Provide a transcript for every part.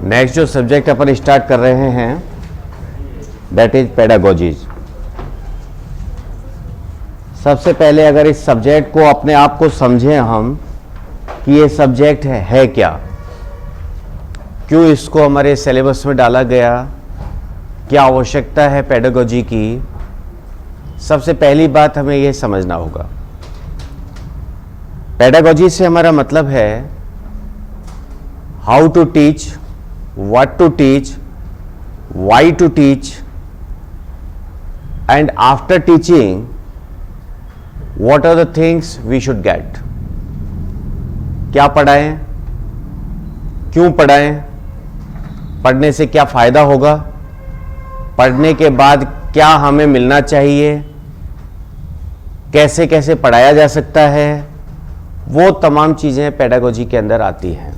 Next जो subject अपन start कर रहे हैं दैट इज पेडागोजीज। सबसे पहले अगर इस सब्जेक्ट को अपने आप को समझें हम कि ये सब्जेक्ट है क्या, क्यों इसको हमारे सिलेबस में डाला गया, क्या आवश्यकता है पेडागोजी की। सबसे पहली बात हमें ये समझना होगा, पेडागोजी से हमारा मतलब है how to teach, what to teach, why to teach, and after teaching what are the things we should get. क्या पढ़ाएं, क्यों पढ़ाएं, पढ़ने से क्या फायदा होगा, पढ़ने के बाद क्या हमें मिलना चाहिए, कैसे कैसे पढ़ाया जा सकता है, वो तमाम चीजें पेडागोजी के अंदर आती हैं।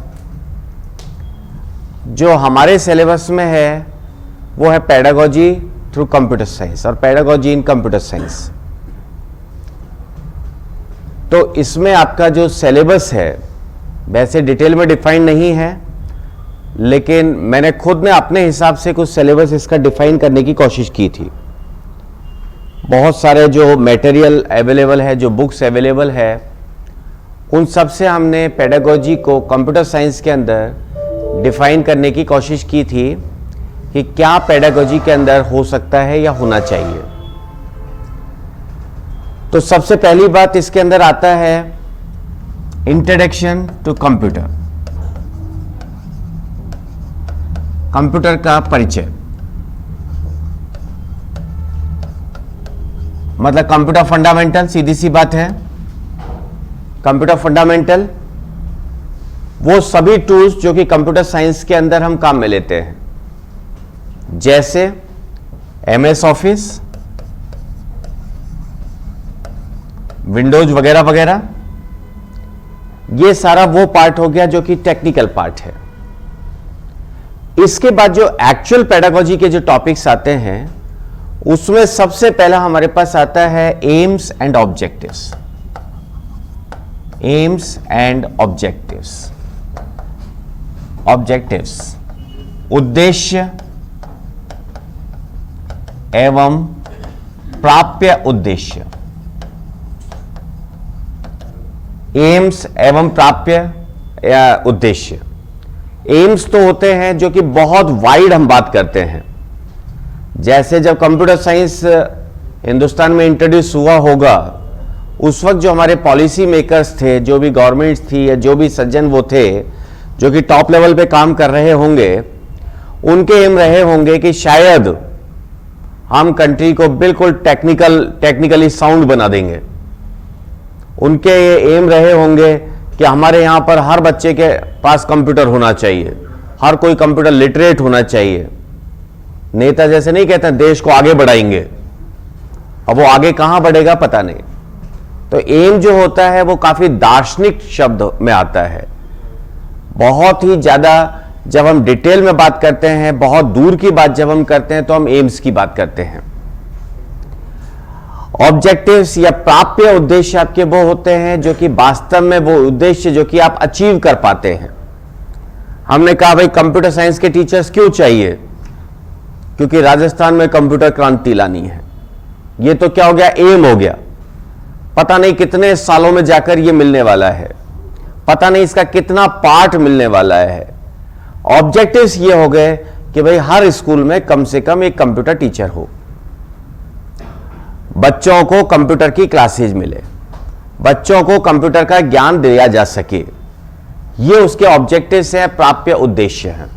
जो हमारे सिलेबस में है वो है पेडागोजी थ्रू कंप्यूटर साइंस और पेडागोजी इन कंप्यूटर साइंस। तो इसमें आपका जो सिलेबस है वैसे डिटेल में डिफाइन नहीं है, लेकिन मैंने खुद ने अपने हिसाब से कुछ सिलेबस इसका डिफाइन करने की कोशिश की थी। बहुत सारे जो मटेरियल अवेलेबल है, जो बुक्स अवेलेबल है, उन सब से हमने पेडागोजी को कंप्यूटर साइंस के अंदर डिफाइन करने की कोशिश की थी कि क्या पेडागोजी के अंदर हो सकता है या होना चाहिए। तो सबसे पहली बात इसके अंदर आता है इंट्रोडक्शन टू कंप्यूटर, कंप्यूटर का परिचय। मतलब कंप्यूटर फंडामेंटल, सीधी सी बात है, कंप्यूटर फंडामेंटल वो सभी टूल्स जो कि कंप्यूटर साइंस के अंदर हम काम में लेते हैं, जैसे MS ऑफिस, विंडोज वगैरह वगैरह। ये सारा वो पार्ट हो गया जो कि टेक्निकल पार्ट है। इसके बाद जो एक्चुअल पेडागोजी के जो टॉपिक्स आते हैं उसमें सबसे पहला हमारे पास आता है AIIMS and objectives. AIIMS and objectives, objectives उद्देश्य एवं प्राप्य उद्देश्य। एम्स एवं प्राप्य या उद्देश्य। एम्स तो होते हैं जो कि बहुत वाइड हम बात करते हैं, जैसे जब कंप्यूटर साइंस हिंदुस्तान में इंट्रोड्यूस हुआ होगा उस वक्त जो हमारे पॉलिसी मेकर्स थे, जो भी गवर्नमेंट्स थी या जो भी सज्जन वो थे जो कि टॉप लेवल पे काम कर रहे होंगे, उनके एम रहे होंगे कि शायद हम कंट्री को बिल्कुल टेक्निकली साउंड बना देंगे। उनके ये एम रहे होंगे कि हमारे यहाँ पर हर बच्चे के पास कंप्यूटर होना चाहिए, हर कोई कंप्यूटर लिटरेट होना चाहिए। नेता जैसे नहीं कहते देश को आगे बढ़ाएंगे, अब वो आगे कहां बढ़ेगा पता नहीं। तो एम जो होता है वो काफी दार्शनिक शब्द में आता है। बहुत ही ज्यादा जब हम डिटेल में बात करते हैं, बहुत दूर की बात जब हम करते हैं तो हम एम्स की बात करते हैं। ऑब्जेक्टिव्स या प्राप्य उद्देश्य आपके वो होते हैं जो कि वास्तव में वो उद्देश्य जो कि आप अचीव कर पाते हैं। हमने कहा भाई कंप्यूटर साइंस के टीचर्स क्यों चाहिए, क्योंकि राजस्थान में कंप्यूटर क्रांति लानी है। ये तो क्या हो गया, एम हो गया। पता नहीं कितने सालों में जाकर ये मिलने वाला है, पता नहीं इसका कितना पार्ट मिलने वाला है। ऑब्जेक्टिव्स ये हो गए कि भाई हर स्कूल में कम से कम एक कंप्यूटर टीचर हो, बच्चों को कंप्यूटर की क्लासेज मिले, बच्चों को कंप्यूटर का ज्ञान दिया जा सके। ये उसके ऑब्जेक्टिव्स हैं, प्राप्य उद्देश्य हैं।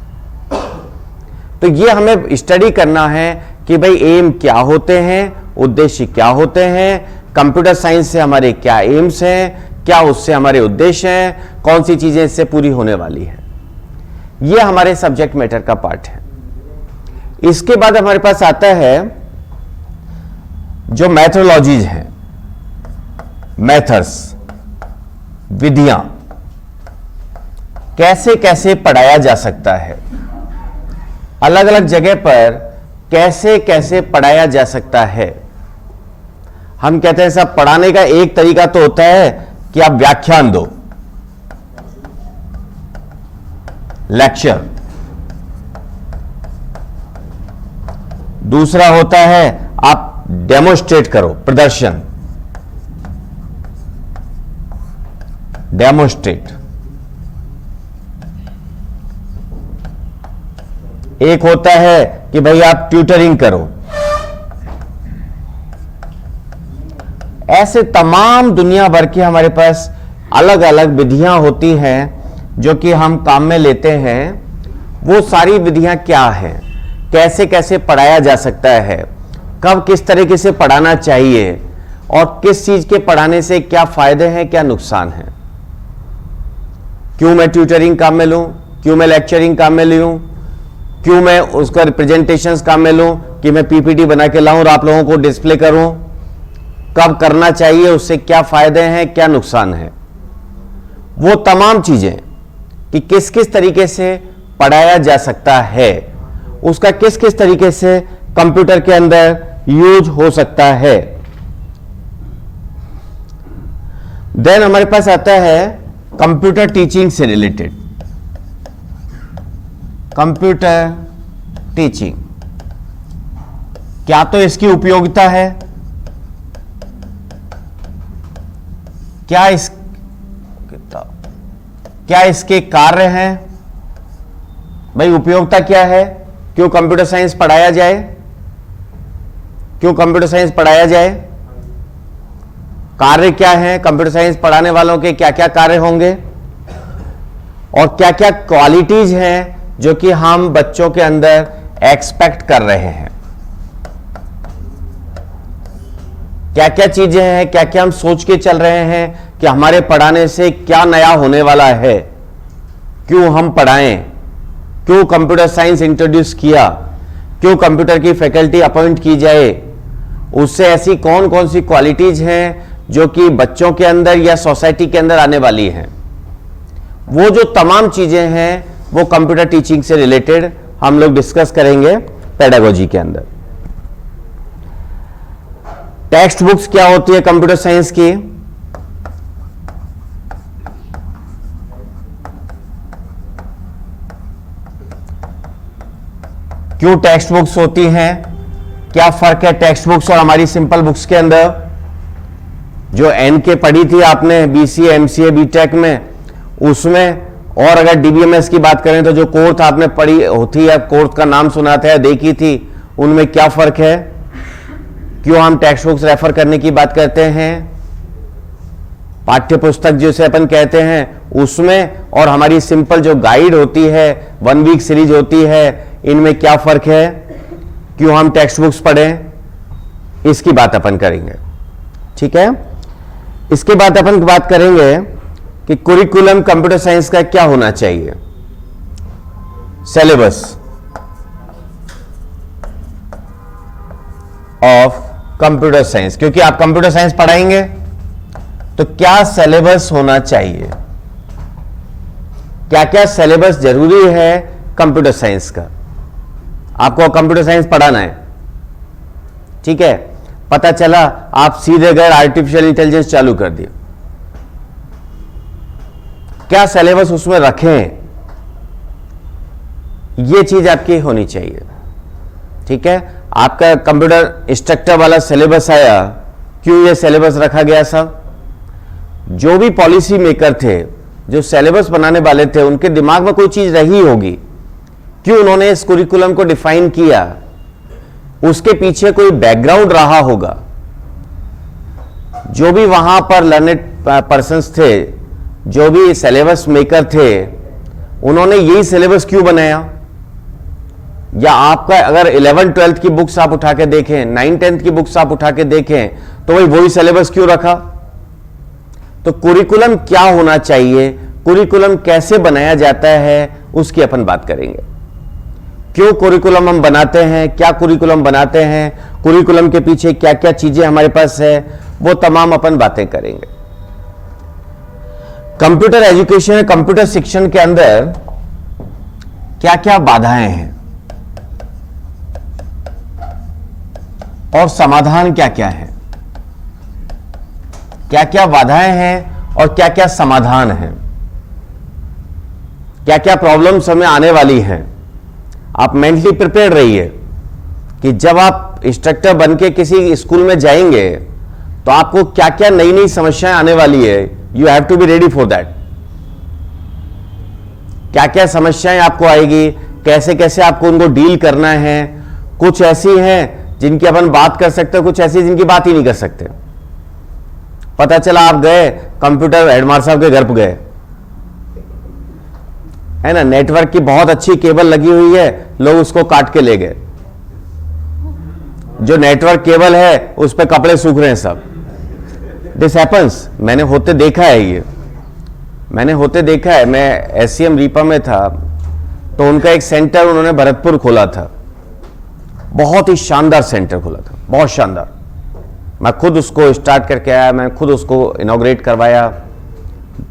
तो ये हमें स्टडी करना है कि भाई एम क्या होते हैं, उद्देश्य क्या होते हैं, कंप्यूटर साइंस से हमारे क्या एम्स हैं, क्या उससे हमारे उद्देश्य हैं, कौन सी चीजें इससे पूरी होने वाली है। ये हमारे सब्जेक्ट मैटर का पार्ट है। इसके बाद हमारे पास आता है जो मैथोलॉजीज हैं, मेथड्स, विधियां, कैसे कैसे पढ़ाया जा सकता है, अलग अलग जगह पर कैसे कैसे पढ़ाया जा सकता है। हम कहते हैं सब पढ़ाने का एक तरीका तो होता है कि आप व्याख्यान दो, लेक्चर, दूसरा होता है आप डेमोस्ट्रेट करो, प्रदर्शन, डेमोस्ट्रेट। एक होता है कि भाई आप ट्यूटरिंग करो। ऐसे तमाम दुनिया भर की हमारे पास अलग अलग विधियां होती हैं जो कि हम काम में लेते हैं। वो सारी विधियां क्या हैं, कैसे कैसे पढ़ाया जा सकता है, कब किस तरीके से पढ़ाना चाहिए और किस चीज के पढ़ाने से क्या फायदे हैं, क्या नुकसान है। क्यों मैं ट्यूटरिंग काम में लूं, क्यों मैं लेक्चरिंग काम में लूं, क्यों मैं उसका रिप्रेजेंटेशंस काम में लूं कि मैं पीपीटी बना के लाऊं और आप लोगों को डिस्प्ले करूं, कब करना चाहिए, उससे क्या फायदे हैं, क्या नुकसान है। वो तमाम चीजें कि किस किस तरीके से पढ़ाया जा सकता है, उसका किस किस तरीके से कंप्यूटर के अंदर यूज हो सकता है। देन हमारे पास आता है कंप्यूटर टीचिंग से रिलेटेड, कंप्यूटर टीचिंग। क्या तो इसकी उपयोगिता है, क्या इसके कार्य हैं। भाई उपयोगिता क्या है, क्यों कंप्यूटर साइंस पढ़ाया जाए, क्यों कंप्यूटर साइंस पढ़ाया जाए, कार्य क्या है, कंप्यूटर साइंस पढ़ाने वालों के क्या क्या कार्य होंगे और क्या क्या क्वालिटीज हैं जो कि हम बच्चों के अंदर एक्सपेक्ट कर रहे हैं, क्या क्या चीजें हैं, क्या क्या हम सोच के चल रहे हैं कि हमारे पढ़ाने से क्या नया होने वाला है, क्यों हम पढ़ाएं, क्यों कंप्यूटर साइंस इंट्रोड्यूस किया, क्यों कंप्यूटर की फैकल्टी अपॉइंट की जाए, उससे ऐसी कौन कौन सी क्वालिटीज हैं जो कि बच्चों के अंदर या सोसाइटी के अंदर आने वाली हैं। वो जो तमाम चीजें हैं वो कंप्यूटर टीचिंग से रिलेटेड हम लोग डिस्कस करेंगे पेडागोजी के अंदर। टेक्स्ट बुक्स क्या होती है कंप्यूटर साइंस की, क्यों टेक्स्ट बुक्स होती हैं, क्या फर्क है टेक्स्ट बुक्स और हमारी सिंपल बुक्स के अंदर। जो एनके पढ़ी थी आपने बीसीए, एमसीए, बीटेक में, उसमें और अगर डीबीएमएस की बात करें तो जो कोर्स आपने पढ़ी होती है, कोर्स का नाम सुना था या देखी थी, उनमें क्या फर्क है, क्यों हम टेक्स्ट बुक्स रेफर करने की बात करते हैं, पाठ्य पुस्तक जिसे अपन कहते हैं उसमें और हमारी सिंपल जो गाइड होती है, 1 वीक सीरीज होती है, इनमें क्या फर्क है, क्यों हम टेक्स्ट बुक्स पढ़ें, इसकी बात अपन करेंगे। ठीक है, इसके बाद अपन बात करेंगे कि कुरिकुलम कंप्यूटर साइंस का क्या होना चाहिए, सिलेबस ऑफ कंप्यूटर साइंस, क्योंकि आप कंप्यूटर साइंस पढ़ाएंगे तो क्या सिलेबस होना चाहिए, क्या क्या सिलेबस जरूरी है कंप्यूटर साइंस का। आपको कंप्यूटर साइंस पढ़ाना है, ठीक है, पता चला आप सीधे गए आर्टिफिशियल इंटेलिजेंस चालू कर दिया, क्या सिलेबस उसमें रखें, यह चीज आपकी होनी चाहिए। ठीक है, आपका कंप्यूटर इंस्ट्रक्टर वाला सिलेबस आया, क्यों यह सिलेबस रखा गया सब। जो भी पॉलिसी मेकर थे, जो सिलेबस बनाने वाले थे, उनके दिमाग में कोई चीज रही होगी, क्यों उन्होंने इस कुरिकुलम को डिफाइन किया, उसके पीछे कोई बैकग्राउंड रहा होगा। जो भी वहां पर लर्नेड पर्संस थे, जो भी सिलेबस मेकर थे, उन्होंने यही सिलेबस क्यों बनाया। या आपका अगर 11th-12th की बुक्स आप उठा के देखें, 9th-10th की बुक्स आप उठा के देखें, तो वही सिलेबस क्यों रखा। तो कुरिकुलम क्या होना चाहिए, कुरिकुलम कैसे बनाया जाता है, उसकी अपन बात करेंगे। क्यों कुरिकुलम हम बनाते हैं, क्या कुरिकुलम बनाते हैं, कुरिकुलम के पीछे क्या क्या चीजें हमारे पास है, वो तमाम अपन बातें करेंगे। कंप्यूटर एजुकेशन, कंप्यूटर शिक्षण के अंदर क्या क्या बाधाएं हैं और समाधान क्या क्या है, क्या क्या बाधाएं हैं और क्या क्या समाधान हैं, क्या क्या प्रॉब्लम्स हमें आने वाली हैं। आप मेंटली प्रिपेयर रहिए कि जब आप इंस्ट्रक्टर बन के किसी स्कूल में जाएंगे तो आपको क्या क्या नई नई समस्याएं आने वाली है। You have to be ready for that. क्या क्या समस्याएं आपको आएगी, कैसे कैसे आपको उनको डील करना है। कुछ ऐसी हैं जिनकी अपन बात कर सकते हैं, कुछ ऐसी जिनकी बात ही नहीं कर सकते। पता चला आप गए कंप्यूटर हेडमास्टर साहब के घर पर गए, है ना, नेटवर्क की बहुत अच्छी केबल लगी हुई है, लोग उसको काट के ले गए। जो नेटवर्क केबल है उस पर कपड़े सूख रहे हैं सब। This happens. मैंने होते देखा है, ये मैंने होते देखा है। मैं एससीएम रीपा में था तो उनका एक सेंटर उन्होंने भरतपुर खोला था, बहुत ही शानदार सेंटर खोला था, बहुत शानदार। मैं खुद उसको स्टार्ट करके आया, मैं खुद उसको इनॉग्रेट करवाया,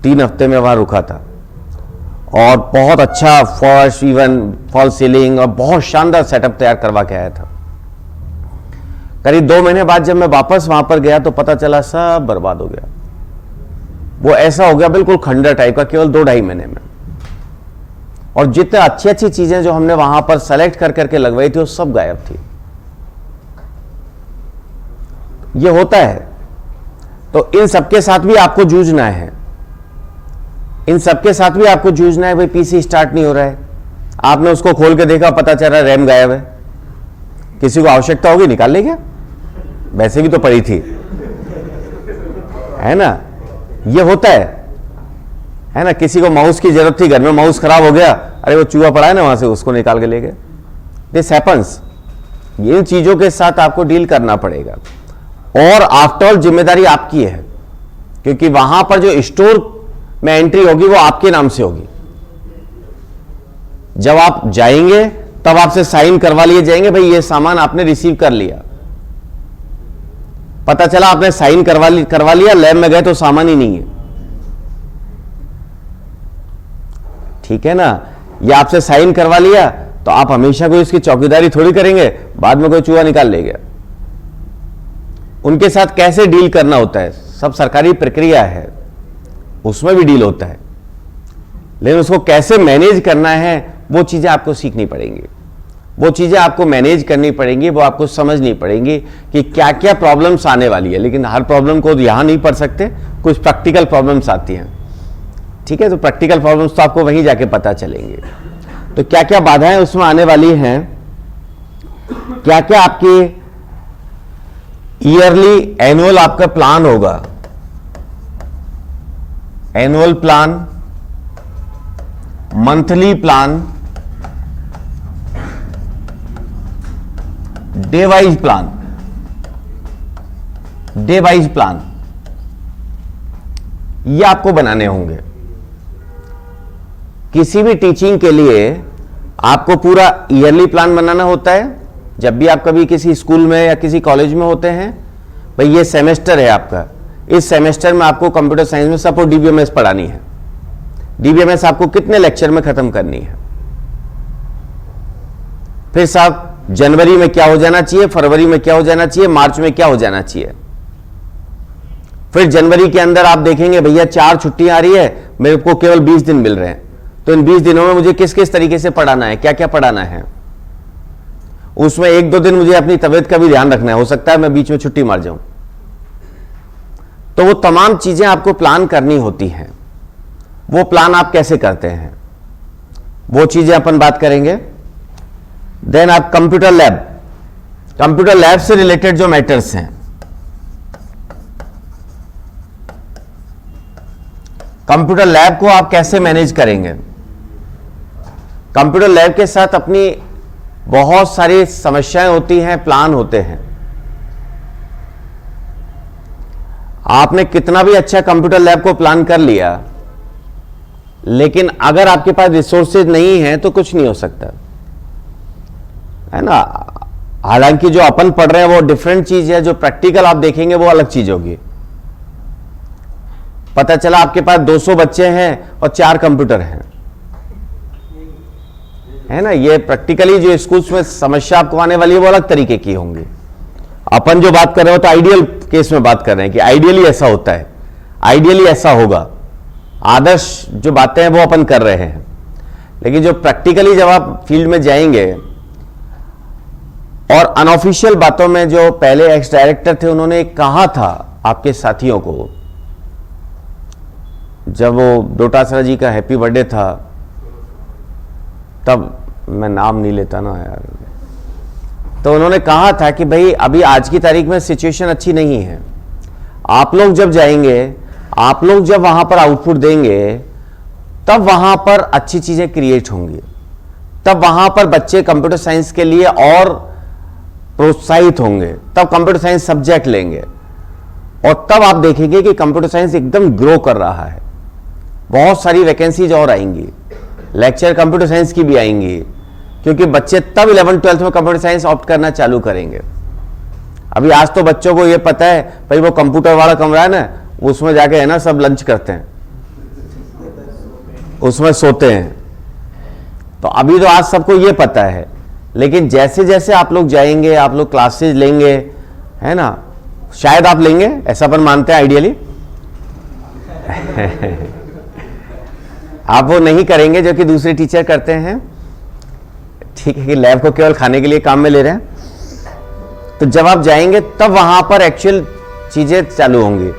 3 हफ्ते में वहां रुका था। और बहुत अच्छा फर्श, इवन फॉल सीलिंग, और बहुत शानदार सेटअप तैयार करवा के आया था। करीब 2 महीने बाद जब मैं वापस वहां पर गया तो पता चला सब बर्बाद हो गया। वो ऐसा हो गया बिल्कुल खंडर टाइप का, केवल 2-2.5 महीने में। और जितने अच्छी अच्छी चीजें जो हमने वहां पर सेलेक्ट कर करके लगवाई थी वो सब गायब थी। ये होता है। तो इन सबके साथ भी आपको जूझना है, इन सबके साथ भी आपको जूझना है। भाई पीसी स्टार्ट नहीं हो रहा है, आपने उसको खोल के देखा, पता चल रहा है रैम गायब है। किसी को आवश्यकता होगी निकाल ले गया, वैसे भी तो पड़ी थी, है ना। ये होता है ना। किसी को माउस की जरूरत थी, घर में माउस खराब हो गया, अरे वो चूहा पड़ा है ना वहां से, उसको निकाल के ले गए। This happens. इन चीजों के साथ आपको डील करना पड़ेगा। और आफ्टर ऑल जिम्मेदारी आपकी है, क्योंकि वहां पर जो स्टोर में एंट्री होगी वो आपके नाम से होगी। जब आप जाएंगे तब आपसे साइन करवा लिए जाएंगे, भाई ये सामान आपने रिसीव कर लिया। पता चला आपने साइन करवा लिया, लैब में गए तो सामान ही नहीं है, ठीक है ना। या आपसे साइन करवा लिया तो आप हमेशा कोई इसकी चौकीदारी थोड़ी करेंगे, बाद में कोई चूहा निकाल ले गया। उनके साथ कैसे डील करना होता है, सब सरकारी प्रक्रिया है, उसमें भी डील होता है, लेकिन उसको कैसे मैनेज करना है वो चीजें आपको सीखनी पड़ेंगी, वो चीजें आपको मैनेज करनी पड़ेंगी, वो आपको समझनी पड़ेंगी कि क्या क्या प्रॉब्लम्स आने वाली है। लेकिन हर प्रॉब्लम को यहां नहीं पढ़ सकते, कुछ प्रैक्टिकल प्रॉब्लम्स आती हैं, ठीक है। तो प्रैक्टिकल प्रॉब्लम्स तो आपको वहीं जाके पता चलेंगे। तो क्या क्या बाधाएं उसमें आने वाली हैं, क्या क्या आपकी ईयरली एनुअल आपका प्लान होगा, annual plan, monthly plan, day wise plan, day wise plan, ये आपको बनाने होंगे। किसी भी टीचिंग के लिए आपको पूरा ईयरली प्लान बनाना होता है। जब भी आप कभी किसी स्कूल में या किसी कॉलेज में होते हैं, भाई ये सेमेस्टर है आपका, इस सेमेस्टर में आपको कंप्यूटर साइंस में सपोर्ट डीबीएमएस पढ़ानी है। डीबीएमएस आपको कितने लेक्चर में खत्म करनी है। फिर साहब जनवरी में क्या हो जाना चाहिए, फरवरी में क्या हो जाना चाहिए, मार्च में क्या हो जाना चाहिए। फिर जनवरी के अंदर आप देखेंगे भैया 4 छुट्टियां आ रही है, मेरे को केवल 20 दिन मिल रहे हैं, तो इन 20 दिनों में मुझे किस किस तरीके से पढ़ाना है, क्या क्या पढ़ाना है। उसमें 1-2 दिन मुझे अपनी तबीयत का भी ध्यान रखना है, हो सकता है मैं बीच में छुट्टी मार जाऊं। तो वो तमाम चीजें आपको प्लान करनी होती हैं। वो प्लान आप कैसे करते हैं वो चीजें अपन बात करेंगे। देन आप कंप्यूटर लैब, कंप्यूटर लैब से रिलेटेड जो मैटर्स हैं, कंप्यूटर लैब को आप कैसे मैनेज करेंगे। कंप्यूटर लैब के साथ अपनी बहुत सारी समस्याएं होती हैं, प्लान होते हैं। आपने कितना भी अच्छा कंप्यूटर लैब को प्लान कर लिया, लेकिन अगर आपके पास रिसोर्सेज नहीं है तो कुछ नहीं हो सकता, है ना। हालांकि जो अपन पढ़ रहे हैं वो डिफरेंट चीज है, जो प्रैक्टिकल आप देखेंगे वो अलग चीज होगी। पता चला आपके पास 200 बच्चे हैं और 4 कंप्यूटर हैं, है ना। ये प्रैक्टिकली जो स्कूल्स में समस्या आपको आने वाली है वो अलग तरीके की होंगी। अपन जो बात कर रहे हो तो आइडियल केस में बात कर रहे हैं कि आइडियली ऐसा होता है, आइडियली ऐसा होगा, आदर्श जो बातें हैं वो अपन कर रहे हैं। लेकिन जो प्रैक्टिकली जब आप फील्ड में जाएंगे, और अनऑफिशियल बातों में जो पहले एक्स डायरेक्टर थे उन्होंने कहा था आपके साथियों को, जब वो डोटासरा जी का हैप्पी बर्थडे था, तब मैं नाम नहीं लेता ना यार, तो उन्होंने कहा था कि भाई अभी आज की तारीख में सिचुएशन अच्छी नहीं है, आप लोग जब जाएंगे, आप लोग जब वहां पर आउटपुट देंगे, तब वहां पर अच्छी चीजें क्रिएट होंगी, तब वहां पर बच्चे कंप्यूटर साइंस के लिए और प्रोत्साहित होंगे, तब कंप्यूटर साइंस सब्जेक्ट लेंगे, और तब आप देखेंगे कि कंप्यूटर साइंस एकदम ग्रो कर रहा है। बहुत सारी वैकेंसीज और आएंगी, लेक्चर कंप्यूटर साइंस की भी आएंगी, क्योंकि बच्चे तब 11th-12th में कंप्यूटर साइंस ऑप्ट करना चालू करेंगे। अभी आज तो बच्चों को ये पता है भाई वो कंप्यूटर वाला कमरा है ना, उसमें जाके है ना सब लंच करते हैं, उसमें सोते हैं, तो अभी तो आज सबको ये पता है। लेकिन जैसे जैसे आप लोग जाएंगे, आप लोग क्लासेज लेंगे, है ना, शायद आप लेंगे, ऐसा अपन मानते हैं आइडियली आप वो नहीं करेंगे जो कि दूसरे टीचर करते हैं, ठीक है, कि लैब को केवल खाने के लिए काम में ले रहे हैं। तो जब आप जाएंगे तब वहां पर एक्चुअल चीजें चालू होंगी,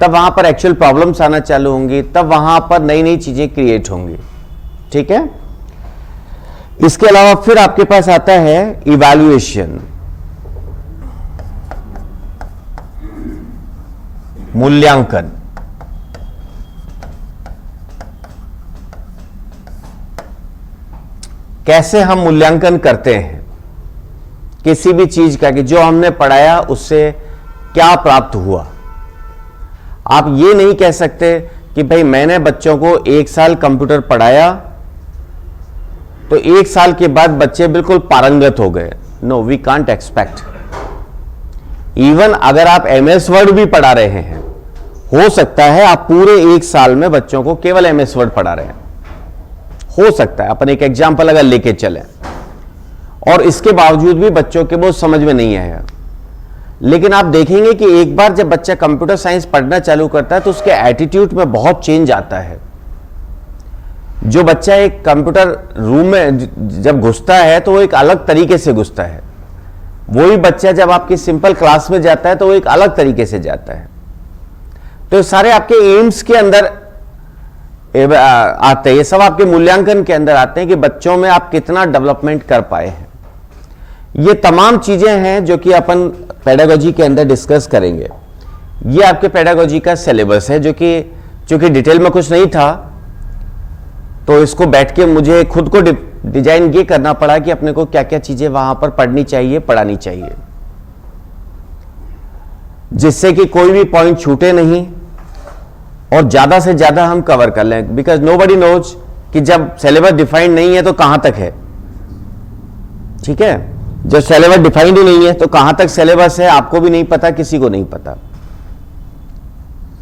तब वहां पर एक्चुअल प्रॉब्लम्स आना चालू होंगी, तब वहां पर नई नई चीजें क्रिएट होंगी। ठीक है, इसके अलावा फिर आपके पास आता है इवैल्यूएशन, मूल्यांकन। कैसे हम मूल्यांकन करते हैं किसी भी चीज का, कि जो हमने पढ़ाया उससे क्या प्राप्त हुआ। आप ये नहीं कह सकते कि भाई मैंने बच्चों को 1 साल कंप्यूटर पढ़ाया तो 1 साल के बाद बच्चे बिल्कुल पारंगत हो गए। No, we can't expect. Even अगर आप MS वर्ड भी पढ़ा रहे हैं, हो सकता है आप पूरे 1 साल में बच्चों को केवल MS वर्ड पढ़ा रहे हैं, हो सकता है। अपन एक एग्जाम्पल अगर लेके चलें, और इसके बावजूद भी बच्चों के वो समझ में नहीं आया। लेकिन आप देखेंगे कि एक बार जब बच्चा कंप्यूटर साइंस पढ़ना चालू करता है तो उसके एटीट्यूड में बहुत चेंज आता है। जो बच्चा एक कंप्यूटर रूम में जब घुसता है तो वो एक अलग तरीके से घुसता है, वही बच्चा जब आपकी सिंपल क्लास में जाता है तो वो एक अलग तरीके से जाता है। तो सारे आपके एम्स के अंदर आते हैं, ये सब आपके मूल्यांकन के अंदर आते हैं कि बच्चों में आप कितना डेवलपमेंट कर पाए हैं। ये तमाम चीजें हैं जो कि अपन पेडागोजी के अंदर डिस्कस करेंगे। ये आपके पेडागोजी का सिलेबस है, जो कि चूंकि डिटेल में कुछ नहीं था तो इसको बैठ के मुझे खुद को डिजाइन ये करना पड़ा कि अपने को क्या क्या चीजें वहां पर पढ़नी चाहिए, पढ़ानी चाहिए, जिससे कि कोई भी पॉइंट छूटे नहीं और ज्यादा से ज्यादा हम कवर कर लें। बिकॉज नोबडी नोज कि जब सिलेबस डिफाइंड नहीं है तो कहां तक है। ठीक है, जब सिलेबस डिफाइंड ही नहीं है तो कहां तक सिलेबस है आपको भी नहीं पता, किसी को नहीं पता,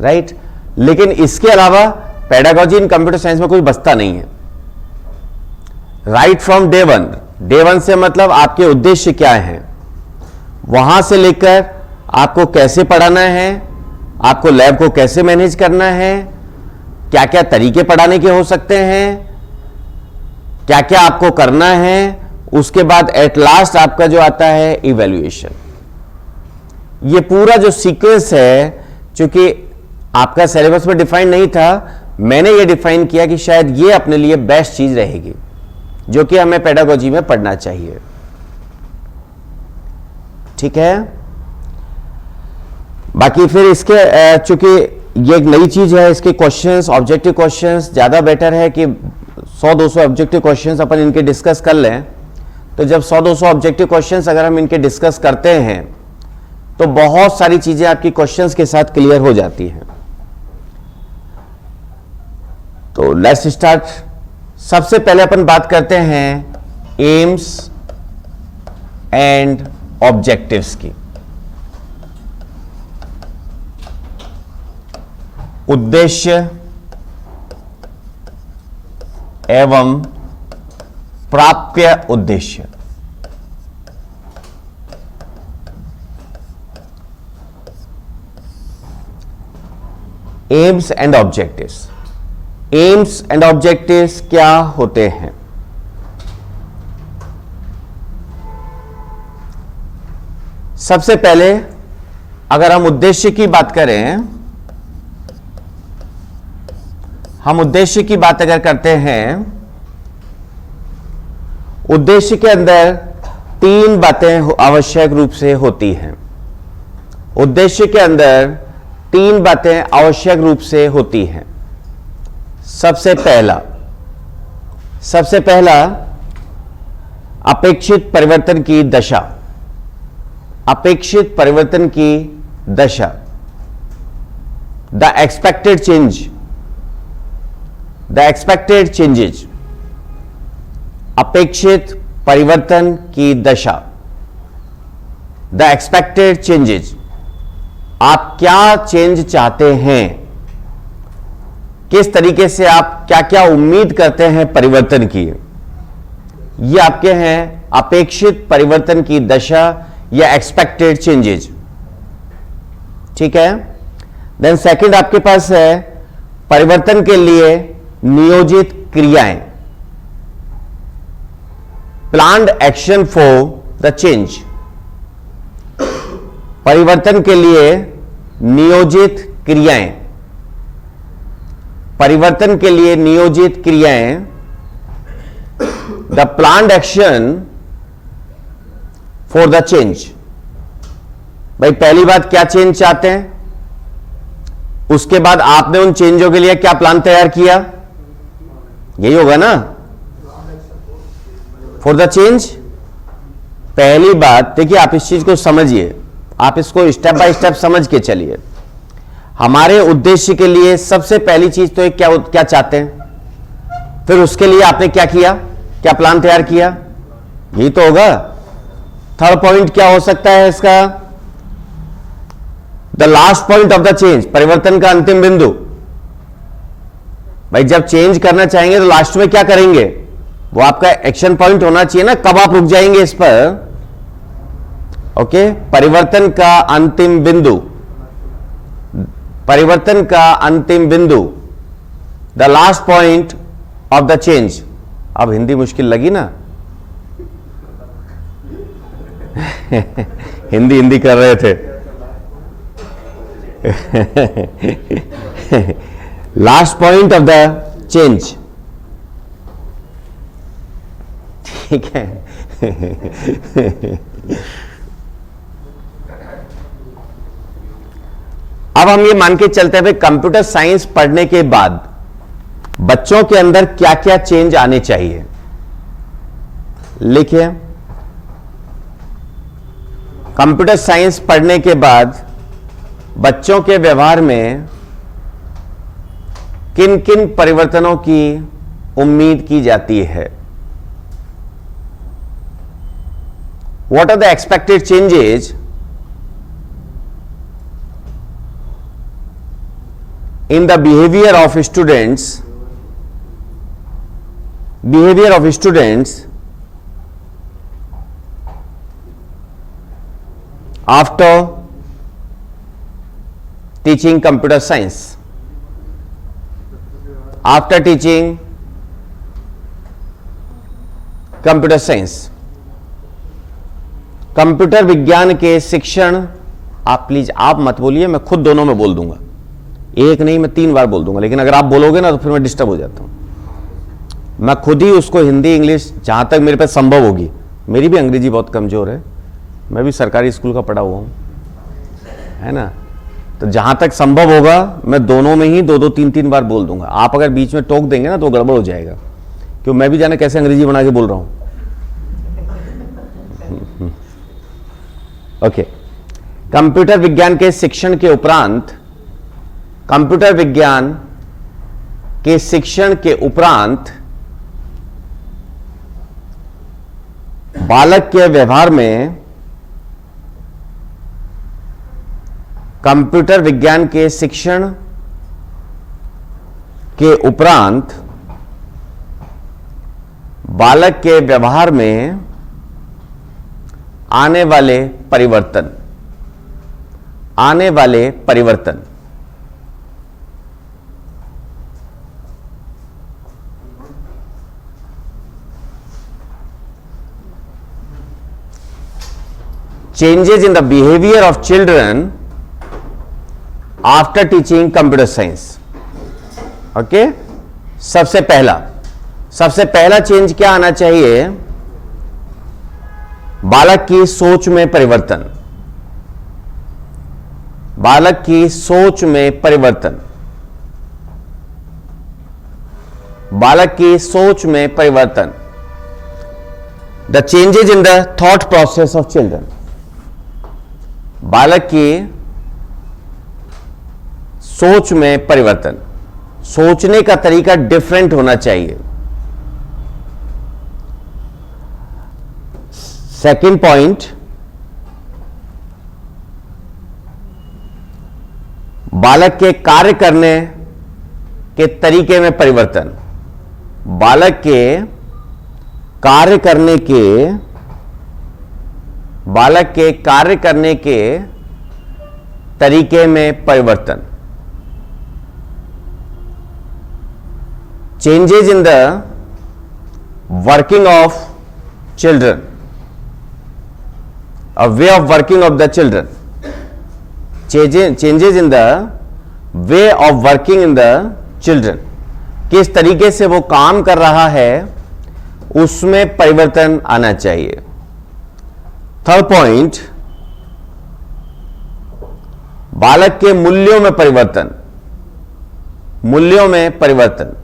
राइट। लेकिन इसके अलावा पेडागोजी इन कंप्यूटर साइंस में कुछ बचता नहीं है। राइट फ्रॉम डे वन से मतलब आपके उद्देश्य क्या है, वहां से लेकर आपको कैसे पढ़ाना है, आपको लैब को कैसे मैनेज करना है, क्या क्या तरीके पढ़ाने के हो सकते हैं, क्या क्या आपको करना है, उसके बाद एट लास्ट आपका जो आता है इवैल्यूएशन। ये पूरा जो सीक्वेंस है, चूंकि आपका सिलेबस में डिफाइन नहीं था, मैंने ये डिफाइन किया कि शायद ये अपने लिए बेस्ट चीज रहेगी जो कि हमें पेडागोजी में पढ़ना चाहिए। ठीक है, बाकी फिर इसके चूंकि ये एक नई चीज है, इसके क्वेश्चंस, ऑब्जेक्टिव क्वेश्चंस ज्यादा बेटर है कि 100-200 ऑब्जेक्टिव क्वेश्चंस अपन इनके डिस्कस कर लें। तो जब 100-200 ऑब्जेक्टिव क्वेश्चंस अगर हम इनके डिस्कस करते हैं तो बहुत सारी चीजें आपकी क्वेश्चंस के साथ क्लियर हो जाती हैं। तो लेट्स स्टार्ट। सबसे पहले अपन बात करते हैं एम्स एंड ऑब्जेक्टिव्स की। उद्देश्य एवं प्राप्य उद्देश्य। AIIMS and objectives. AIIMS and objectives क्या होते हैं? सबसे पहले अगर हम उद्देश्य की बात करें, हम उद्देश्य की बात अगर करते हैं, उद्देश्य के अंदर 3 बातें आवश्यक रूप से होती हैं। उद्देश्य के अंदर 3 बातें आवश्यक रूप से होती हैं। सबसे पहला अपेक्षित परिवर्तन की दशा, अपेक्षित परिवर्तन की दशा, the expected change, the expected changes, अपेक्षित परिवर्तन की दशा, द एक्सपेक्टेड चेंजेज। आप क्या चेंज चाहते हैं, किस तरीके से आप क्या क्या उम्मीद करते हैं परिवर्तन की, ये आपके हैं अपेक्षित परिवर्तन की दशा या एक्सपेक्टेड चेंजेज। ठीक है। देन सेकंड आपके पास है परिवर्तन के लिए नियोजित क्रियाएं, planned action for the change. परिवर्तन के लिए नियोजित क्रियाएं, परिवर्तन के लिए नियोजित क्रियाएं, the planned action for the change. भाई पहली बात क्या चेंज चाहते हैं, उसके बाद आपने उन चेंजों के लिए क्या प्लान तैयार किया, यही होगा ना, फॉर द चेंज। पहली बात देखिए, आप इस चीज को समझिए, आप इसको स्टेप बाय स्टेप समझ के चलिए। हमारे उद्देश्य के लिए सबसे पहली चीज तो क्या क्या चाहते हैं, फिर उसके लिए आपने क्या किया, क्या प्लान तैयार किया, यही तो होगा। थर्ड पॉइंट क्या हो सकता है इसका, the last point of the change, परिवर्तन का अंतिम बिंदु। भाई जब चेंज करना चाहेंगे तो लास्ट में क्या करेंगे, वो आपका एक्शन पॉइंट होना चाहिए ना, कब आप रुक जाएंगे इस पर। ओके, परिवर्तन का अंतिम बिंदु, परिवर्तन का अंतिम बिंदु, the last point of the change. अब हिंदी मुश्किल लगी ना हिंदी कर रहे थे last point of the change. ठीक है अब हम ये मान के चलते हैं कंप्यूटर साइंस पढ़ने के बाद बच्चों के अंदर क्या क्या चेंज आने चाहिए। लिखिए, कंप्यूटर साइंस पढ़ने के बाद बच्चों के व्यवहार में किन किन परिवर्तनों की उम्मीद की जाती है। What are the expected changes in the behavior of students after teaching computer science, after teaching computer science। Computer विज्ञान के शिक्षण, आप प्लीज आप मत बोलिए, मैं खुद दोनों में बोल दूंगा, एक नहीं मैं 3 बार बोल दूंगा, लेकिन अगर आप बोलोगे ना तो फिर मैं डिस्टर्ब हो जाता हूं। मैं खुद ही उसको हिंदी इंग्लिश जहां तक मेरे पे संभव होगी, मेरी भी अंग्रेजी बहुत कमजोर है, मैं भी सरकारी स्कूल का पढ़ा हुआ हूं, है ना, तो जहां तक संभव होगा मैं दोनों में ही 2-2 3-3 बार बोल दूंगा। आप अगर बीच में टोक देंगे ना तो गड़बड़ हो जाएगा, क्यों मैं भी जाने कैसे अंग्रेजी बना के बोल रहा हूं। ओके, कंप्यूटर विज्ञान के शिक्षण के उपरांत, कंप्यूटर विज्ञान के शिक्षण के उपरांत बालक के व्यवहार में, कंप्यूटर विज्ञान के शिक्षण के उपरांत बालक के व्यवहार में आने वाले परिवर्तन, आने वाले परिवर्तन, changes in the behavior of children after teaching computer science. Okay, सबसे पहला चेंज क्या आना चाहिए? बालक की सोच में परिवर्तन। बालक की सोच में परिवर्तन। बालक की सोच में परिवर्तन। The changes in the thought process of children. बालक की सोच में परिवर्तन। सोचने का तरीका डिफरेंट होना चाहिए। सेकंड पॉइंट, बालक के कार्य करने के तरीके में परिवर्तन। बालक के कार्य करने के तरीके में परिवर्तन। Changes in the working of children, a way of working of the children. Changes in the way of working in the children. किस तरीके से वो काम कर रहा है उसमें परिवर्तन आना चाहिए। थर्ड पॉइंट, बालक के मूल्यों में परिवर्तन। मूल्यों में परिवर्तन।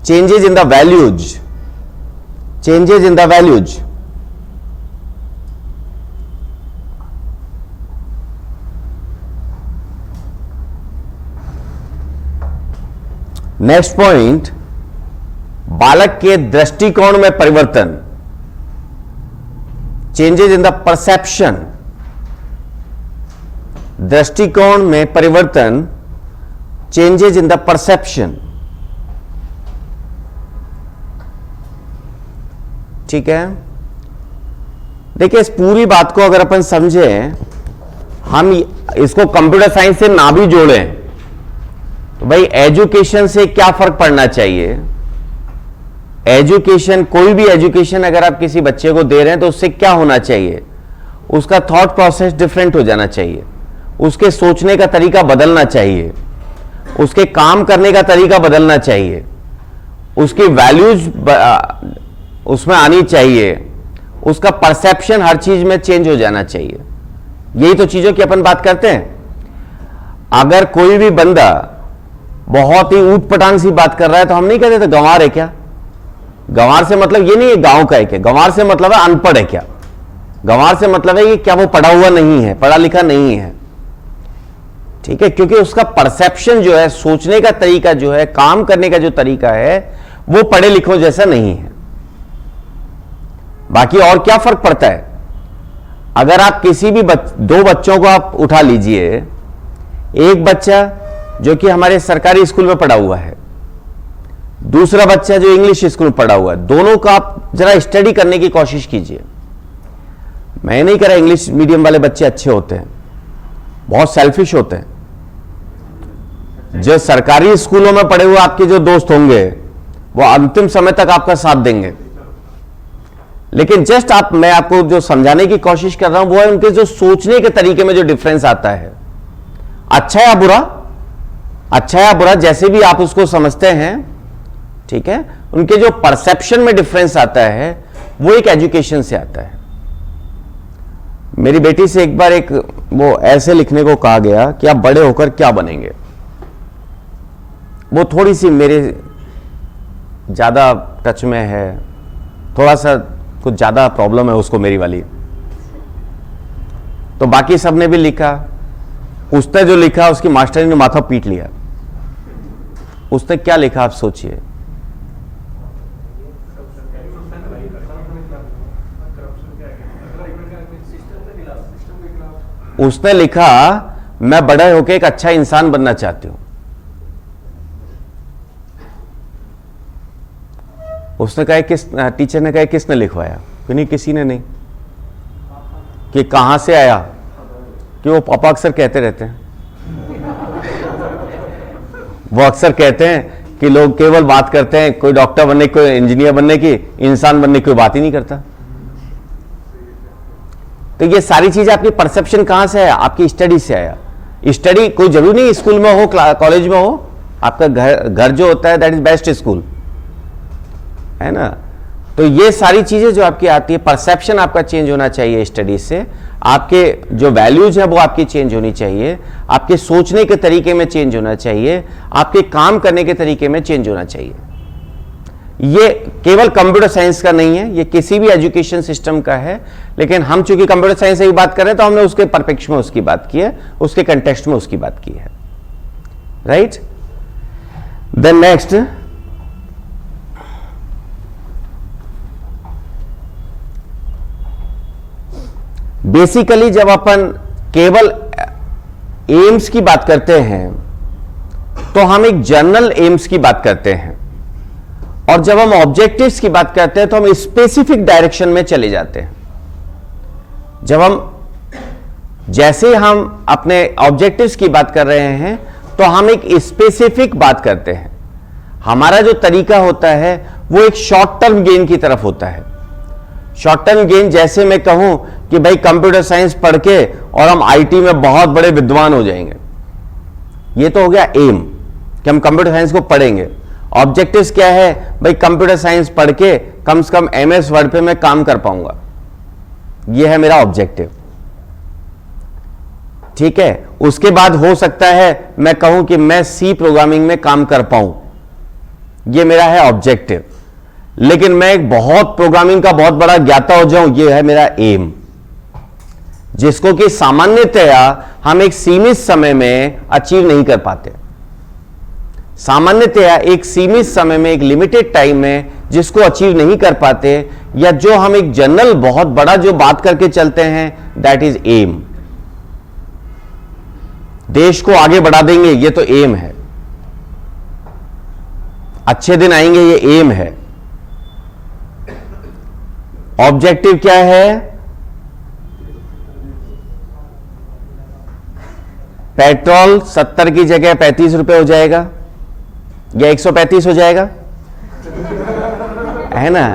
Changes in the values. Changes in the values. Next point, बालक के दृष्टिकोण में परिवर्तन। Changes in the perception. दृष्टिकोण में परिवर्तन। Changes in the perception. ठीक है, देखिए इस पूरी बात को अगर अपन समझें, हम इसको कंप्यूटर साइंस से ना भी जोड़ें तो भाई एजुकेशन से क्या फर्क पड़ना चाहिए? एजुकेशन, कोई भी एजुकेशन अगर आप किसी बच्चे को दे रहे हैं तो उससे क्या होना चाहिए? उसका थॉट प्रोसेस डिफरेंट हो जाना चाहिए। उसके सोचने का तरीका बदलना चाहिए। उसके काम करने का तरीका बदलना चाहिए। उसकी वैल्यूज उसमें आनी चाहिए। उसका परसेप्शन हर चीज में चेंज हो जाना चाहिए। यही तो चीजों की अपन बात करते हैं। अगर कोई भी बंदा बहुत ही ऊट पटांग सी बात कर रहा है तो हम नहीं कहते तो गंवार है क्या? गंवार से मतलब ये नहीं है गांव का है क्या, गंवार से मतलब है अनपढ़ है क्या। गंवार से मतलब है कि क्या वो पढ़ा हुआ नहीं है, पढ़ा लिखा नहीं है। ठीक है, क्योंकि उसका परसेप्शन जो है, सोचने का तरीका जो है, काम करने का जो तरीका है वो पढ़े लिखों जैसा नहीं है। बाकी और क्या फर्क पड़ता है? अगर आप किसी भी दो बच्चों को आप उठा लीजिए, एक बच्चा जो कि हमारे सरकारी स्कूल में पढ़ा हुआ है, दूसरा बच्चा जो इंग्लिश स्कूल में पढ़ा हुआ है, दोनों का आप जरा स्टडी करने की कोशिश कीजिए। मैं नहीं कह रहा इंग्लिश मीडियम वाले बच्चे अच्छे होते हैं, बहुत सेल्फिश होते हैं। जो सरकारी स्कूलों में पढ़े हुए आपके जो दोस्त होंगे वो अंतिम समय तक आपका साथ देंगे। लेकिन जस्ट मैं आपको जो समझाने की कोशिश कर रहा हूं वो है उनके जो सोचने के तरीके में जो डिफरेंस आता है। अच्छा या बुरा, अच्छा या बुरा जैसे भी आप उसको समझते हैं, ठीक है, उनके जो परसेप्शन में डिफरेंस आता है वो एक एजुकेशन से आता है। मेरी बेटी से एक बार एक वो ऐसे लिखने को कहा गया कि आप बड़े होकर क्या बनेंगे। वो थोड़ी सी मेरे ज्यादा टच में है, थोड़ा सा कुछ ज्यादा प्रॉब्लम है उसको मेरी वाली। तो बाकी सबने भी लिखा, उसने जो लिखा उसकी मास्टरी ने माथा पीट लिया। उसने क्या लिखा आप सोचिए। उसने लिखा मैं बड़ा होकर एक अच्छा इंसान बनना चाहती हूं। उसने कहा टीचर ने कहा किसने लिखवाया? कि नहीं, किसी ने नहीं। कि कहां से आया? कि वो पापा अक्सर कहते रहते हैं। वो अक्सर कहते हैं कि लोग केवल बात करते हैं कोई डॉक्टर बनने की, कोई इंजीनियर बनने की, इंसान बनने की कोई बात ही नहीं करता। तो ये सारी चीजें आपकी परसेप्शन कहां से है? आपकी स्टडी से आया। स्टडी कोई जरूरी नहीं स्कूल में हो, कॉलेज में हो, आपका घर जो होता है दैट इज बेस्ट स्कूल, है ना। तो ये सारी चीजें जो आपकी आती है, परसेप्शन आपका चेंज होना चाहिए स्टडी से, आपके जो वैल्यूज है वो आपकी चेंज होनी चाहिए, आपके सोचने के तरीके में चेंज होना चाहिए, आपके काम करने के तरीके में चेंज होना चाहिए। ये केवल कंप्यूटर साइंस का नहीं है, ये किसी भी एजुकेशन सिस्टम का है, लेकिन हम चूंकि कंप्यूटर साइंस से ही बात कर रहे हैं तो हमने उसके परिप्रेक्ष्य में उसकी बात की है, उसके कंटेक्स्ट में उसकी बात की है, राइट। देन नेक्स्ट, बेसिकली जब अपन केवल एम्स की बात करते हैं तो हम एक जनरल एम्स की बात करते हैं, और जब हम ऑब्जेक्टिव्स की बात करते हैं तो हम स्पेसिफिक डायरेक्शन में चले जाते हैं। जैसे हम अपने ऑब्जेक्टिव्स की बात कर रहे हैं तो हम एक स्पेसिफिक बात करते हैं। हमारा जो तरीका होता है वो एक शॉर्ट टर्म गेन की तरफ होता है। शॉर्ट टर्म गेन, जैसे मैं कहूं कि भाई कंप्यूटर साइंस पढ़ के और हम आईटी में बहुत बड़े विद्वान हो जाएंगे, ये तो हो गया एम कि हम कंप्यूटर साइंस को पढ़ेंगे। ऑब्जेक्टिव्स क्या है? भाई कंप्यूटर साइंस पढ़ के कम से कम एमएस वर्ड पे मैं काम कर पाऊंगा, ये है मेरा ऑब्जेक्टिव, ठीक है। उसके बाद हो सकता है मैं कहूं कि मैं सी प्रोग्रामिंग में काम कर पाऊं, ये मेरा है ऑब्जेक्टिव। लेकिन मैं एक बहुत प्रोग्रामिंग का बहुत बड़ा ज्ञाता हो जाऊं, ये है मेरा एम, जिसको कि सामान्यतया हम एक सीमित समय में अचीव नहीं कर पाते। सामान्यतया एक सीमित समय में, एक लिमिटेड टाइम में जिसको अचीव नहीं कर पाते, या जो हम एक जनरल बहुत बड़ा जो बात करके चलते हैं, दैट इज एम। देश को आगे बढ़ा देंगे, ये तो एम है। अच्छे दिन आएंगे, ये एम है। ऑब्जेक्टिव क्या है? पेट्रोल 70 की जगह 35 रुपए हो जाएगा या 135 हो जाएगा, है ना।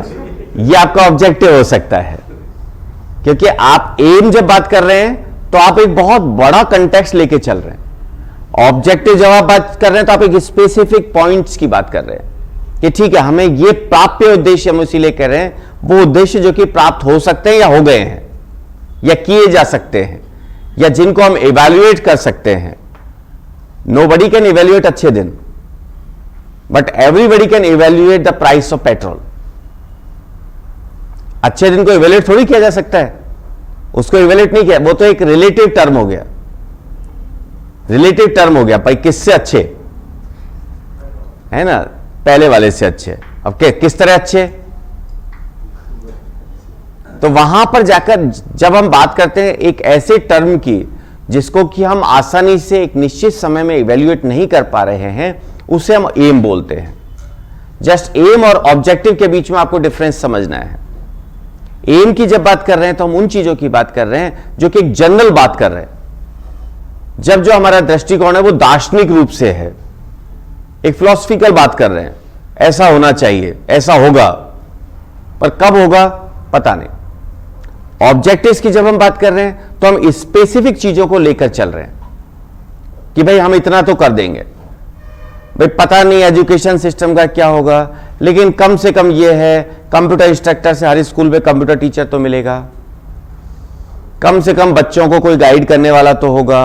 ये आपका ऑब्जेक्टिव हो सकता है, क्योंकि आप एम जब बात कर रहे हैं तो आप एक बहुत बड़ा कंटेक्स्ट लेके चल रहे हैं। ऑब्जेक्टिव जब आप बात कर रहे हैं तो आप एक स्पेसिफिक पॉइंट्स की बात कर रहे हैं कि ठीक है, हमें ये प्राप्य उद्देश्य हम इसीलिए कह रहे हैं, वो उद्देश्य जो कि प्राप्त हो सकते हैं या हो गए हैं या किए जा सकते हैं या जिनको हम इवैल्यूएट कर सकते हैं। नोबडी कैन इवैल्यूएट अच्छे दिन, but everybody can evaluate the price of petrol. अच्छे दिन को इवैल्यूएट थोड़ी किया जा सकता है, उसको इवैल्यूएट नहीं किया, वो तो एक रिलेटिव टर्म हो गया। रिलेटिव टर्म हो गया भाई, किससे अच्छे, है ना, पहले वाले से अच्छे। अब किस तरह अच्छे? तो वहां पर जाकर जब हम बात करते हैं एक ऐसे टर्म की जिसको कि हम आसानी से एक निश्चित समय में इवैल्यूएट नहीं कर पा रहे हैं, उसे हम एम बोलते हैं। जस्ट एम और ऑब्जेक्टिव के बीच में आपको डिफरेंस समझना है। एम की जब बात कर रहे हैं तो हम उन चीजों की बात कर रहे हैं जो कि एक जनरल बात कर रहे हैं। जब जो हमारा दृष्टिकोण है वो दार्शनिक रूप से है, एक फिलोसफिकल बात कर रहे हैं, ऐसा होना चाहिए, ऐसा होगा, पर कब होगा पता नहीं। ऑब्जेक्टिव्स की जब हम बात कर रहे हैं तो हम स्पेसिफिक चीजों को लेकर चल रहे हैं कि भाई हम इतना तो कर देंगे। भाई पता नहीं एजुकेशन सिस्टम का क्या होगा, लेकिन कम से कम यह है कंप्यूटर इंस्ट्रक्टर से हर स्कूल में कंप्यूटर टीचर तो मिलेगा, कम से कम बच्चों को कोई गाइड करने वाला तो होगा,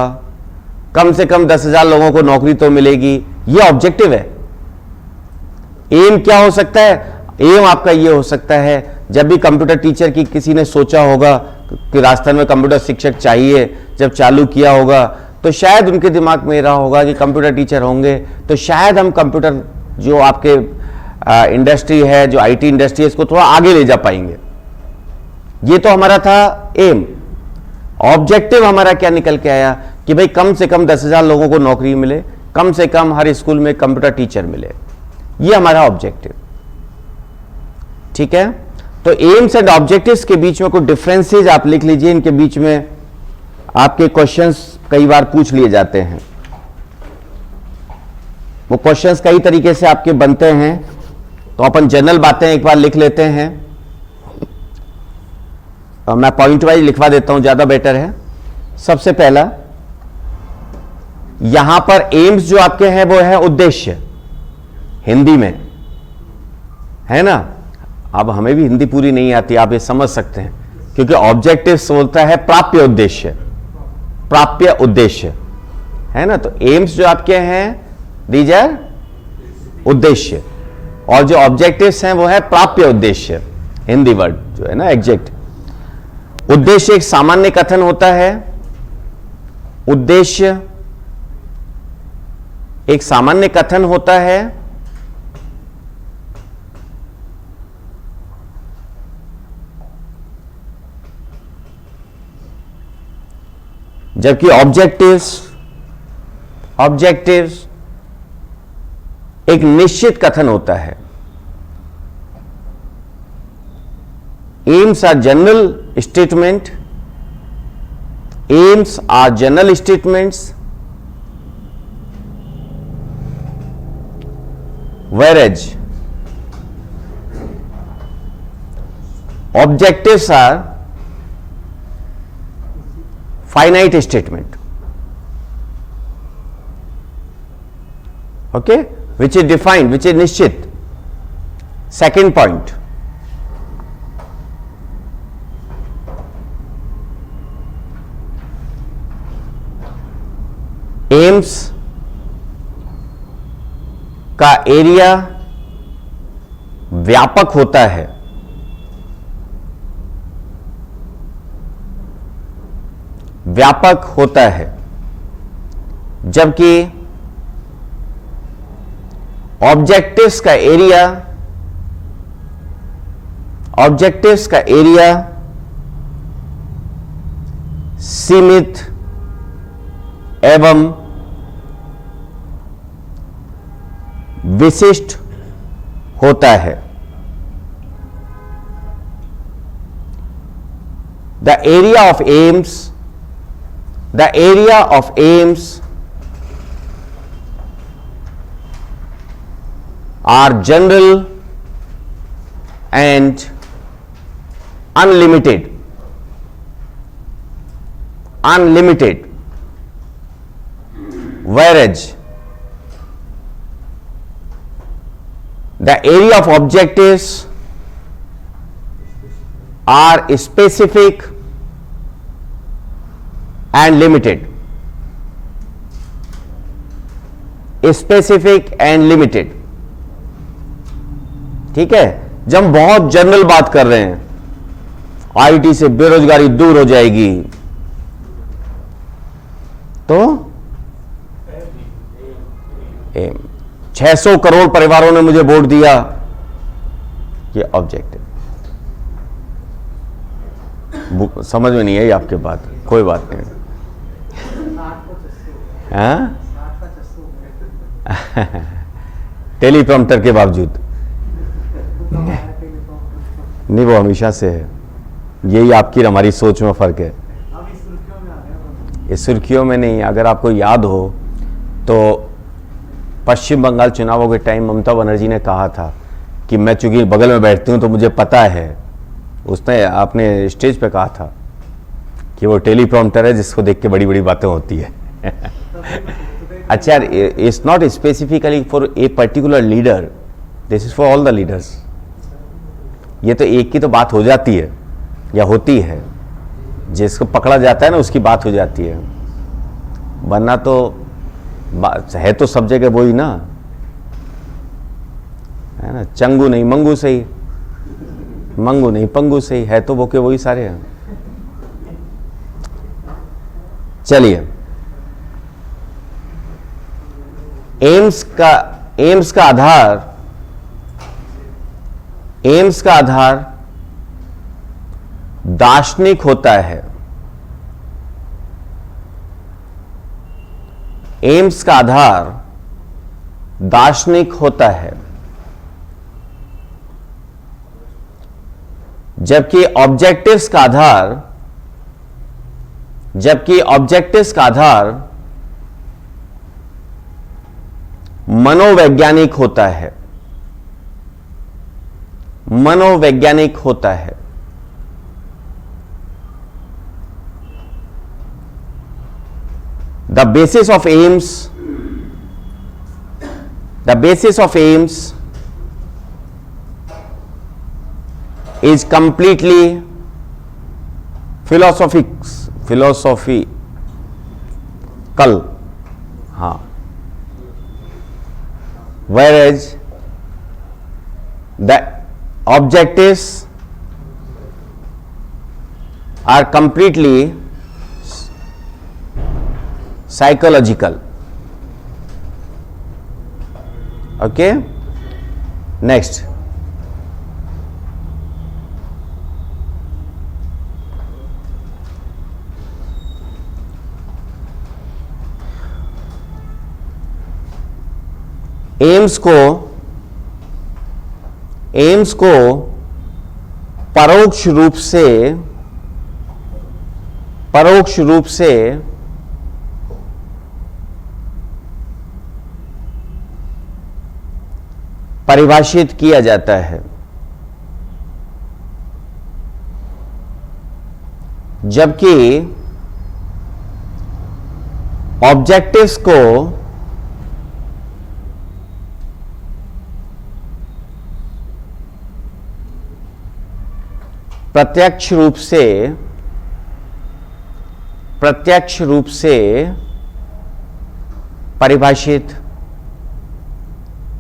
कम से कम 10,000 लोगों को नौकरी तो मिलेगी। यह ऑब्जेक्टिव है। एम क्या हो सकता है? एम आपका यह हो सकता है, जब भी कंप्यूटर टीचर की किसी ने सोचा होगा कि राजस्थान में कंप्यूटर शिक्षक चाहिए, जब चालू किया होगा तो शायद उनके दिमाग में रहा होगा कि कंप्यूटर टीचर होंगे तो शायद हम कंप्यूटर जो आपके इंडस्ट्री है, जो आईटी इंडस्ट्री है, इसको थोड़ा आगे ले जा पाएंगे। ये तो हमारा था एम। ऑब्जेक्टिव हमारा क्या निकल के आया कि भाई कम से कम 10,000 लोगों को नौकरी मिले, कम से कम हर स्कूल में कंप्यूटर टीचर मिले। ये हमारा ऑब्जेक्टिव, ठीक है। तो एम्स एंड ऑब्जेक्टिव्स के बीच में कुछ डिफरेंसेस आप लिख लीजिए। इनके बीच में आपके क्वेश्चंस कई बार पूछ लिए जाते हैं। वो क्वेश्चंस कई तरीके से आपके बनते हैं, तो अपन जनरल बातें एक बार लिख लेते हैं। मैं पॉइंट वाइज लिखवा देता हूं, ज्यादा बेटर है। सबसे पहला यहां पर एम्स जो आपके हैं वो है उद्देश्य, हिंदी में है ना। अब हमें भी हिंदी पूरी नहीं आती, आप ये समझ सकते हैं, क्योंकि ऑब्जेक्टिव्स बोलता है प्राप्य उद्देश्य, प्राप्य उद्देश्य है ना। तो एम्स जो आपके हैं दीज आर उद्देश्य, और जो ऑब्जेक्टिव्स हैं वो है प्राप्य उद्देश्य, हिंदी वर्ड जो है ना एग्जैक्ट। उद्देश्य एक सामान्य कथन होता है, उद्देश्य एक सामान्य कथन होता है जबकि ऑब्जेक्टिव्स एक निश्चित कथन होता है। Aims are general statement, aims are general statements, whereas objectives are finite statement, okay, which is defined, which is निश्चित। second point, एम्स का एरिया व्यापक होता है, व्यापक होता है, जबकि ऑब्जेक्टिव्स का एरिया सीमित एवं विशिष्ट होता है। The area of aims are general and unlimited, whereas the area of objectives are specific and limited, specific and limited। ठीक है, जब हम बहुत जनरल बात कर रहे हैं, आईटी से बेरोजगारी दूर हो जाएगी, तो 600 करोड़ परिवारों ने मुझे वोट दिया, ये ऑब्जेक्टिव। समझ में नहीं आई आपके बात, कोई बात नहीं। हाँ टेलीप्रॉम्प्टर के बावजूद नहीं, वो हमेशा से है, यही आपकी हमारी सोच में फर्क है। इस सुर्खियों में नहीं, अगर आपको याद हो तो पश्चिम बंगाल चुनावों के टाइम ममता बनर्जी ने कहा था कि मैं चूंकि बगल में बैठती हूं तो मुझे पता है, उसने अपने स्टेज पे कहा था कि वो टेलीप्रॉम्प्टर है जिसको देख के बड़ी बड़ी बातें होती है। अच्छा यार, it's not specifically for a particular leader, this is for all the leaders. ये तो एक की तो बात हो जाती है या होती है, जिसको पकड़ा जाता है ना उसकी बात हो जाती है, वरना तो है तो सब जगह वही ना, है ना। चंगू नहीं मंगू सही, मंगू नहीं पंगू सही, है तो वो के वही सारे हैं। चलिए, एम्स का आधार दार्शनिक होता है। एम्स का आधार दार्शनिक होता है, जबकि ऑब्जेक्टिव्स का आधार मनोवैज्ञानिक होता है, मनोवैज्ञानिक होता है। the basis of aims is completely philosophical, हाँ, whereas the objectives are completely psychological. Okay, next. AIIMS को परोक्ष रूप से परिभाषित किया जाता है, जबकि ऑब्जेक्टिव्स को प्रत्यक्ष रूप से परिभाषित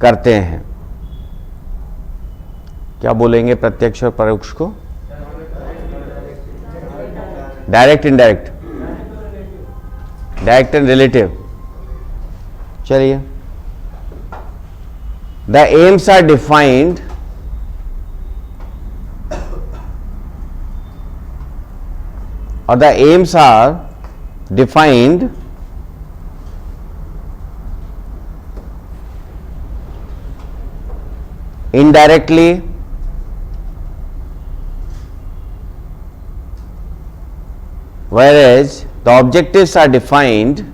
करते हैं। क्या बोलेंगे प्रत्यक्ष और परोक्ष को? Direct, indirect, direct and relative. चलिए, the aims are defined or the aims are defined indirectly whereas the objectives are defined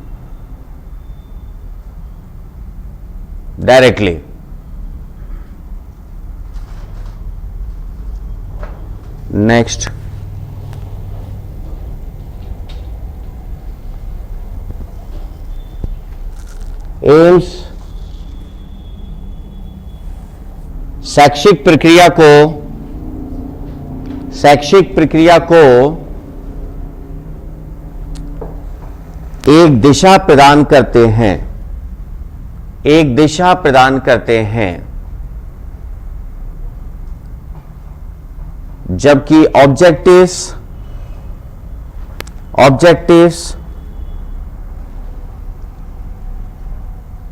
directly. Next, AIIMS शैक्षिक प्रक्रिया को एक दिशा प्रदान करते हैं, जबकि ऑब्जेक्टिव्स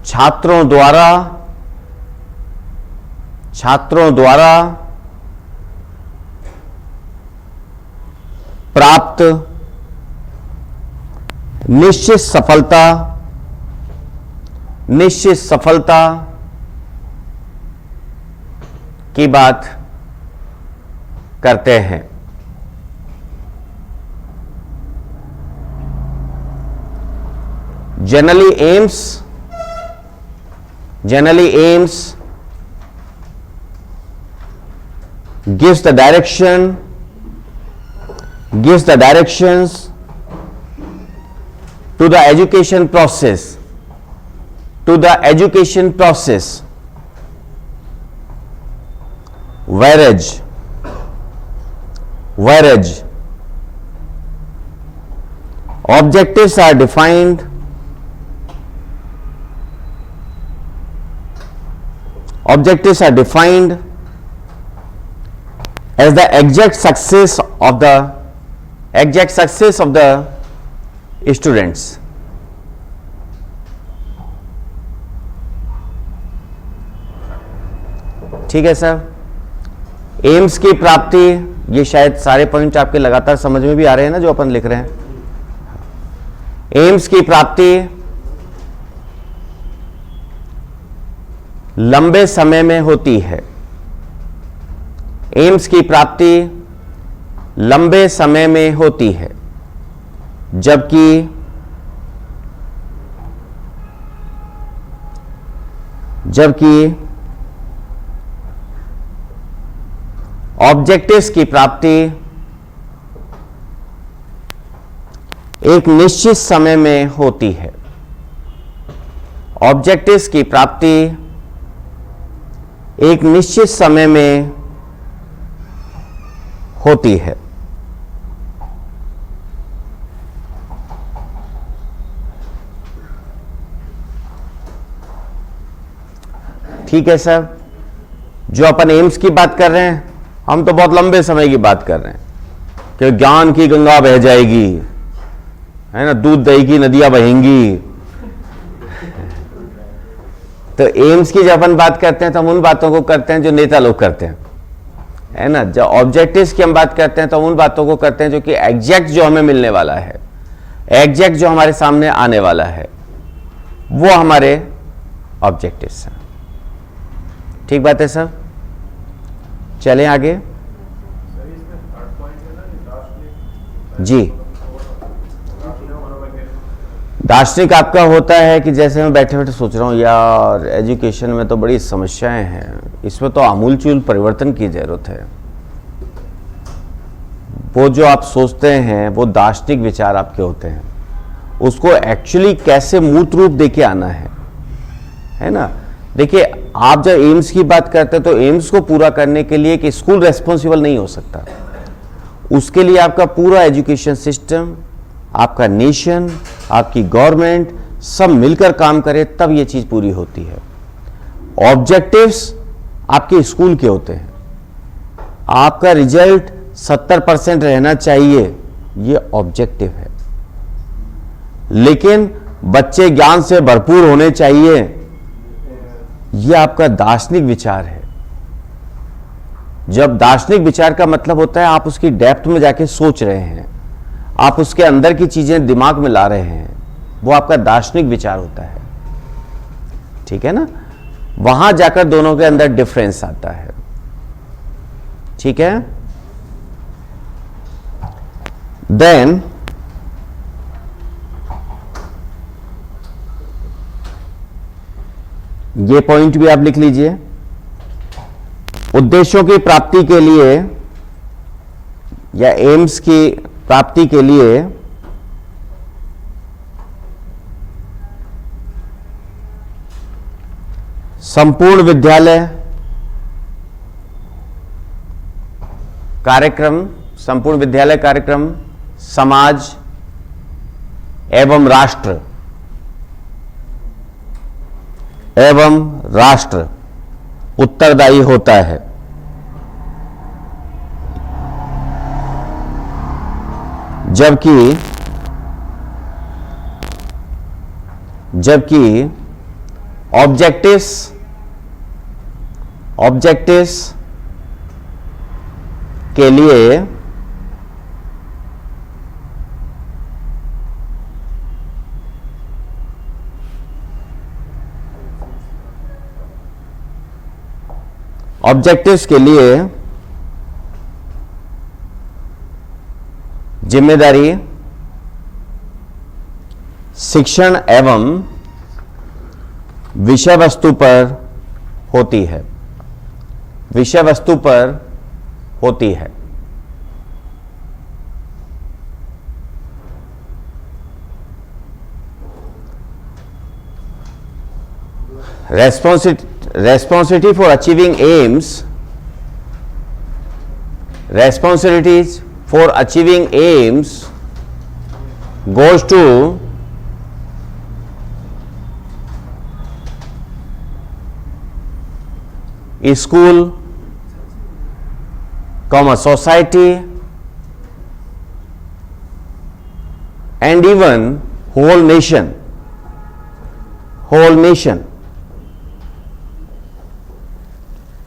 छात्रों द्वारा प्राप्त निश्चित सफलता की बात करते हैं। Generally aims gives the directions to the education process, whereas objectives are defined as the exact success of the students. ठीक है सर। एम्स की प्राप्ति, ये शायद सारे पॉइंट आपके लगातार समझ में भी आ रहे हैं ना जो अपन लिख रहे हैं। एम्स की प्राप्ति लंबे समय में होती है। एम्स की प्राप्ति लंबे समय में होती है, जबकि ऑब्जेक्टिव्स की प्राप्ति एक निश्चित समय में होती है। ऑब्जेक्टिव्स की प्राप्ति एक निश्चित समय में होती है। ठीक है सर, जो अपन एम्स की बात कर रहे हैं, हम तो बहुत लंबे समय की बात कर रहे हैं कि ज्ञान की गंगा बह जाएगी, है ना, दूध दही की नदियां बहेंगी। तो एम्स की जब अपन बात करते हैं तो हम उन बातों को करते हैं जो नेता लोग करते हैं, है ना। जब ऑब्जेक्टिव्स की हम बात करते हैं तो हम उन बातों को करते हैं जो कि एग्जैक्ट जो हमें मिलने वाला है, एग्जैक्ट जो हमारे सामने आने वाला है, वो हमारे ऑब्जेक्टिव्स हैं। ठीक बात है सर, चलें आगे। जी, दार्शनिक आपका होता है कि जैसे मैं बैठे बैठे सोच रहा हूँ यार एजुकेशन में तो बड़ी समस्याएं हैं, इसमें तो आमूलचूल परिवर्तन की जरूरत है। वो जो आप सोचते हैं वो दार्शनिक विचार आपके होते हैं, उसको एक्चुअली कैसे मूर्त रूप देके आना है ना। देखिए, आप जब एम्स की बात करते हैं तो एम्स को पूरा करने के लिए कि स्कूल रेस्पॉन्सिबल नहीं हो सकता, उसके लिए आपका पूरा एजुकेशन सिस्टम, आपका नेशन, आपकी गवर्नमेंट सब मिलकर काम करे तब ये चीज पूरी होती है। ऑब्जेक्टिव्स आपके स्कूल के होते हैं, आपका रिजल्ट 70% रहना चाहिए, ये ऑब्जेक्टिव है। लेकिन बच्चे ज्ञान से भरपूर होने चाहिए, यह आपका दार्शनिक विचार है। जब दार्शनिक विचार का मतलब होता है आप उसकी डेप्थ में जाके सोच रहे हैं, आप उसके अंदर की चीजें दिमाग में ला रहे हैं, वो आपका दार्शनिक विचार होता है। ठीक है ना, वहां जाकर दोनों के अंदर डिफरेंस आता है। ठीक है, देन ये पॉइंट भी आप लिख लीजिए। उद्देश्यों की प्राप्ति के लिए या एम्स की प्राप्ति के लिए संपूर्ण विद्यालय कार्यक्रम, संपूर्ण विद्यालय कार्यक्रम समाज एवं राष्ट्र उत्तरदायी होता है। जबकि ऑब्जेक्टिव्स के लिए जिम्मेदारी शिक्षण एवं विषय वस्तु पर होती है, विषय वस्तु पर होती है। Responsibility for achieving aims, responsibilities for achieving aims goes to school, society and even whole nation.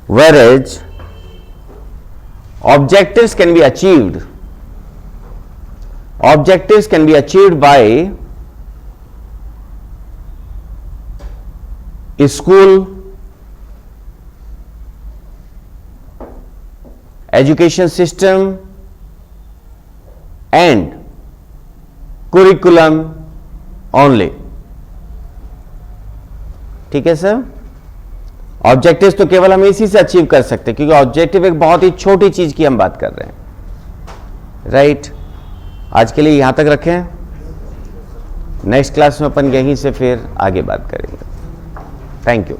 Whereas objectives can be achieved by school, education system and curriculum only. ठीक है सर, ऑब्जेक्टिव्स तो केवल हम इसी से अचीव कर सकते हैं क्योंकि ऑब्जेक्टिव एक बहुत ही छोटी चीज की हम बात कर रहे हैं। राइट, आज के लिए यहां तक रखें, नेक्स्ट क्लास में अपन यहीं से फिर आगे बात करेंगे। Thank you.